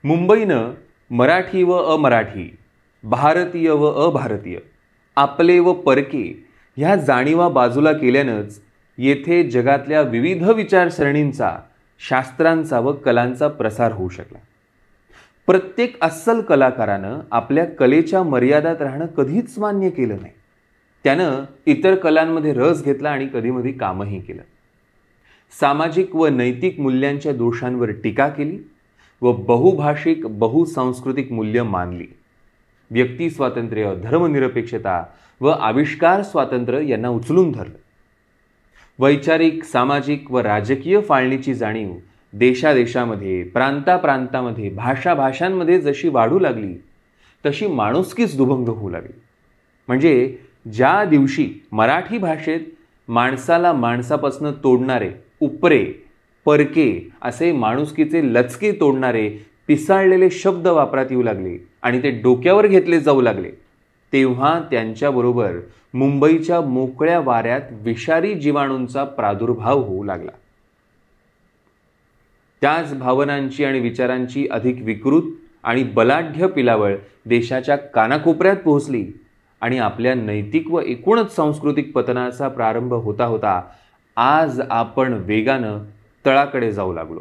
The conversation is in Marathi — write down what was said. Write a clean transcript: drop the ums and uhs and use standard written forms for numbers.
मुंबईनं मराठी व अमराठी, भारतीय व अभारतीय, आपले व परके ह्या जाणीवा बाजूला केल्यानंच येथे जगातल्या विविध विचारसरणींचा, शास्त्रांचा व कलांचा प्रसार होऊ शकला. प्रत्येक अस्सल कलाकारानं आपल्या कलेच्या मर्यादात राहणं कधीच मान्य केलं नाही. त्यानं इतर कलांमध्ये रस घेतला आणि कधीमधी कामही केलं. सामाजिक व नैतिक मूल्यांच्या दोषांवर टीका केली व बहुभाषिक बहुसांस्कृतिक मूल्य मानली. व्यक्ती स्वातंत्र्य, धर्मनिरपेक्षता व आविष्कार स्वातंत्र्य यांना उचलून धरलं. वैचारिक, सामाजिक व राजकीय फाळणीची जाणीव देशादेशामध्ये, प्रांताप्रांतामध्ये, भाषाभाषांमध्ये जशी वाढू लागली तशी माणुसकीच दुभंग होऊ लागली. म्हणजे ज्या दिवशी मराठी भाषेत माणसाला माणसापासून तोडणारे, उपरे, परके असे माणुसकीचे लचके तोडणारे पिसाळलेले शब्द वापरात येऊ लागले आणि ते डोक्यावर घेतले जाऊ लागले, तेव्हा त्यांच्याबरोबर मुंबईच्या मोकळ्या वाऱ्यात विषारी जीवाणूंचा प्रादुर्भाव होऊ लागला. त्याच भावनांची आणि विचारांची अधिक विकृत आणि बलाढ्य पिलावळ देशाच्या कानाकोपऱ्यात पोहोचली आणि आपल्या नैतिक व एकूणच सांस्कृतिक पतनाचा प्रारंभ होता होता आज आपण वेगानं तळाकडे जाऊ लागलो.